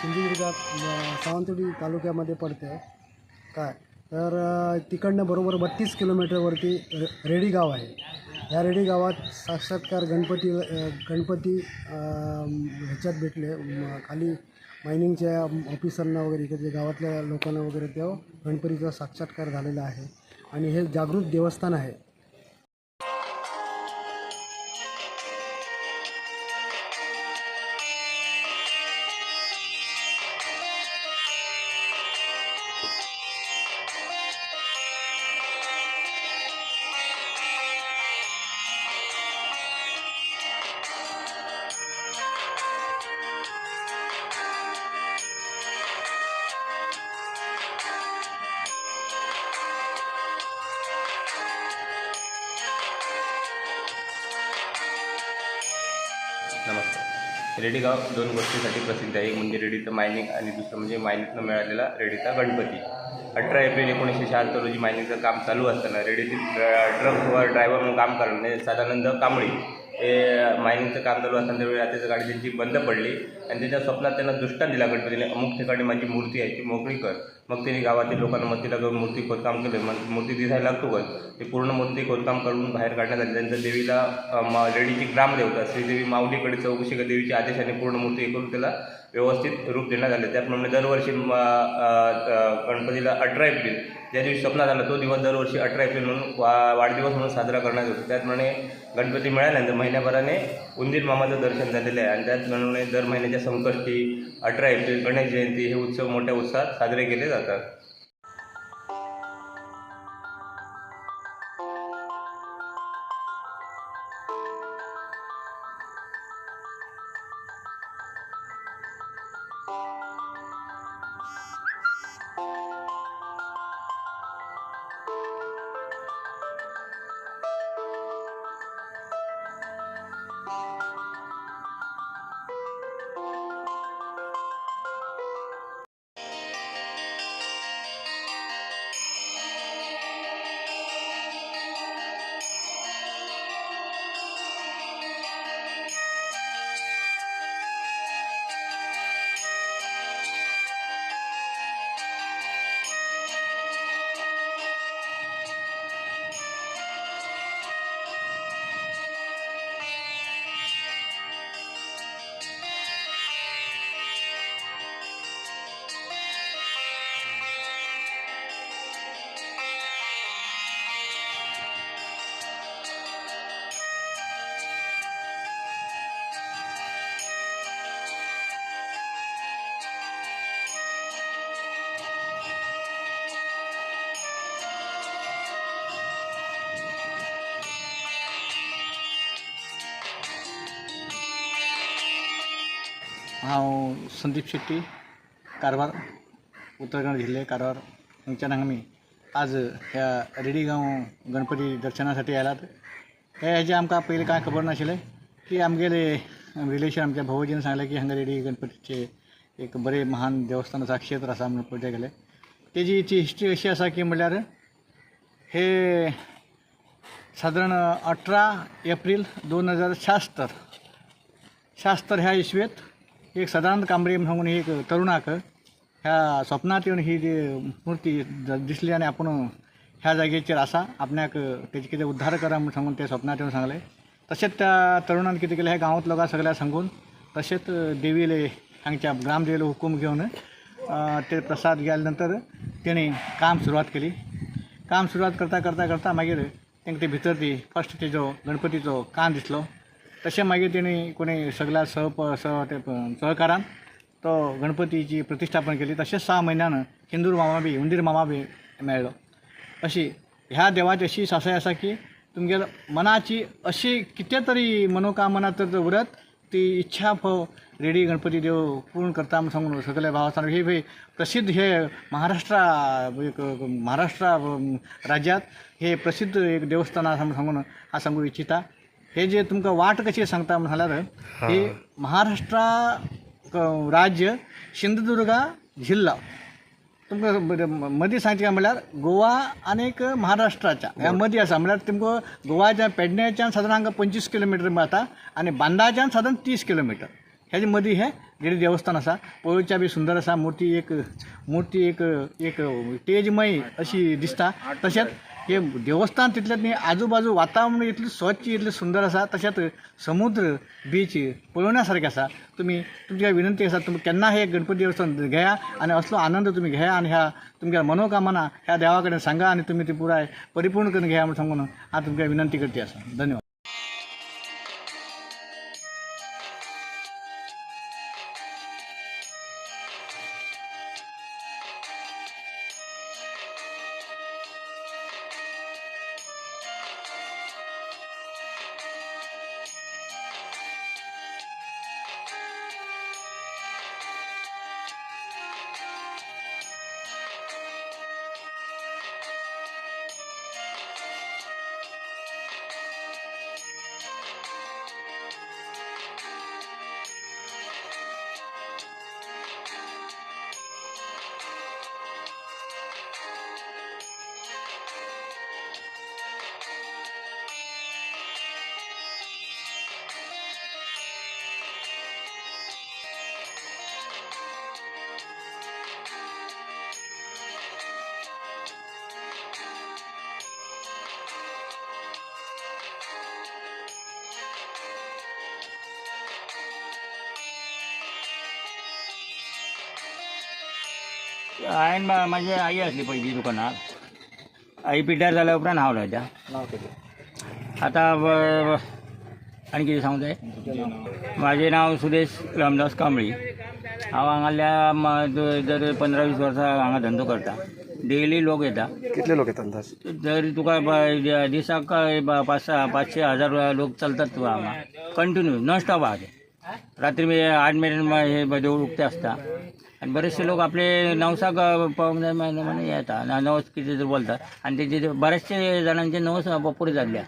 सिंधुदुर्गात सावंतवाडी तालुक्यामध्ये पडते काय तर तिकडनं बरोबर 32 किलोमीटरवरती रेडी गाव आहे. या रेडी गावात साक्षात्कार गणपती ह्याच्यात भेटले खाली मायनिंगच्या ऑफिसरना वगैरे इकडे गावातल्या लोकांना वगैरे तेव्हा गणपतीचा साक्षात्कार झालेला आहे आणि हे जागृत देवस्थान आहे. नमस्कार. रेडी गाव दोन गोष्टींसाठी प्रसिद्ध आहे. एक म्हणजे रेडीचं मायनिंग आणि दुसरं म्हणजे मायनिंगनं मिळालेला रेडीचा गणपती. 18 एप्रिल 1976 रोजी मायनिंगचं काम चालू असताना रेडीतील ट्रकवर ड्रायव्हर म्हणून काम करणे सदानंद कांबळी हे मायनिंगचं काम चालू असताना त्यावेळी रात्रीची गाडी त्यांची बंद पडली आणि त्याच्या स्वप्नात त्यांना दृष्टांत दिला गणपतीने, अमुक ठिकाणी माझी मूर्ती आहे ती मोकळी कर. मग त्यांनी गावातील लोकांना मदतीला घेऊन मूर्ती खोदकाम केले. मूर्ती दिसायला लागतो पण ते पूर्ण मूर्ती खोदकाम करून बाहेर काढण्यात आली. त्यानंतर देवीला रेडीची ग्रामदेवता श्रीदेवी माऊलीकडे चौकशी देवीच्या आदेशाने पूर्ण मूर्ती हे करून त्याला व्यवस्थित रूप देण्यात आले. त्याप्रमाणे दरवर्षी गणपतीला 18 एप्रिल ज्या दिवशी स्वप्नात आला तो दिवस दरवर्षी 18 एप्रिल म्हणून वाढदिवस म्हणून साजरा करण्यात येतो. त्याचप्रमाणे गणपती मिळाल्यानंतर महिन्याभराने उंदीर मामाचं दर्शन झालेलं आहे आणि त्याचप्रमाणे दर महिन्याच्या संकष्टी 18 एप्रिल गणेश जयंती हे उत्सव मोठ्या उत्साहात साजरे केले जातात. हांव संदीप शेट्टी कारवार उत्तराखंड जिल्हे कारवार हांगच्यान आमी आज ह्या रेडी गांव गणपती दर्शनासाठी आयलात. हेजे आमकां पयलीं कांय खबर नाशिल्लें की आमगेले रिलेशन आमच्या भावजीन सांगलें की हांगा रेडी गणपतीचे एक बरें महान देवस्थान आसा, क्षेत्र आसा म्हणून पळयते गेले. तेजी हिस्ट्री अशी आसा की म्हणल्यार हे सादारण 18 एप्रिल 2076 ह्या इसवेत एक सदानंद कांबळे म्हणून एक तरुणाक ह्या स्वप्नात येवन ही जी मूर्ती दिसली आणि आपण ह्या जागेचेर आसा, आपणाक तेजे कितें उद्धार करा म्हणून सांगून ते स्वप्नात येवन सांगले. तशेंच त्या तरुणान कितें केलें, हे गांवांत लोकांक सगळ्यांक सांगून तशेंच देवीले हांगच्या ग्रामदेवीले हुकूम घेवन ते प्रसाद गेल्या नंतर तेणी काम सुरवात केली. काम सुरवात करता करता करता मागीर तांकां ते भितर ती फस्ट तेजो गणपतीचो कान दिसलो. तशें मागीर तेणी कोणी सगळ्या सहकारान तो गणपतीची प्रतिश्ठापन केली. तशेंच 6 म्हयन्यान उंदीर मामा बी मेळ्ळो. अशी ह्या देवाची अशी सासय आसा की तुमगे मनाची अशी कितें तरी मनोकामना तर उरत ती इच्छा रेडी गणपती देव पूर्ण करता म्हणून सांगून सगळे भावासान हे प्रसिद्ध हे महाराष्ट्र राज्यात हे प्रसिद्ध एक देवस्थान आसा म्हणून सांगून हांव सांगूंक इच्छिता. हे जे तुमकां वाट कशी सांगता म्हणून जाल्यार हे महाराष्ट्र राज्य सिंधुदुर्गा जिल्हा तुमकां मदीं सांगचें काय म्हणल्यार गोवा आनीक महाराष्ट्राच्या ह्या मदीं आसा. म्हणल्यार तुमकां गोवाच्या पेडण्याच्यान सादारण हांगा 25 किलोमिटर मेळटा आनी बांदाच्यान सादारण 30 किलोमिटर ह्याची मध्ये हे रेडी देवस्थान असा पळूच्या बी सुंदर असा मूर्ती एक तेजमय अशी दिसता. तशेंच हे देवस्थान तितलेंच न्ही आजूबाजू वातावरण इतलें स्वच्छ इतलें सुंदर आसा. तशेंच समुद्र बीच पळोवण्यासारकें आसा. तुमच्या विनंती आसा तुम्ही केन्ना हे गणपती देवस्थान घेया आणि असलो आनंद तुम्ही घ्या आणि ह्या तुमच्या मनोकामना ह्या देवा कडेन सांगा आणि तुम्ही ती पुराय परिपूर्ण करून घ्या म्हणून सांगून हांव तुमकां विनंती करते आसा. धन्यवाद. हांवें म्हाजी आई आसली पयलीं दुकानार. आई पिड्ड्यार जाल्या उपरांत हांव लायता. आतां आनी कितें सांगूं जाय. म्हाजें नांव सुरेश रामदास कांबळी. हांव हांगाल्या जर 15-20 वर्सां हांगा धंदो करता. डेली लोक येता. कितले लोक येतात अंदाज? जर तुका दिसाक 500-1000 लोक चलतात तुका हांगा कंटिन्यू नॉन स्टॉप आहा ते. रात्री 8 मेरेन हे देवूळ उक्तें आसता आनी बरेचशे लोक आपले नवसाक पळोवंक जाय म्हणून येता. नवस कितें बोलतात आनी तेजे बरेचशे जाणांचे नवस पुरे जाल्ल्या.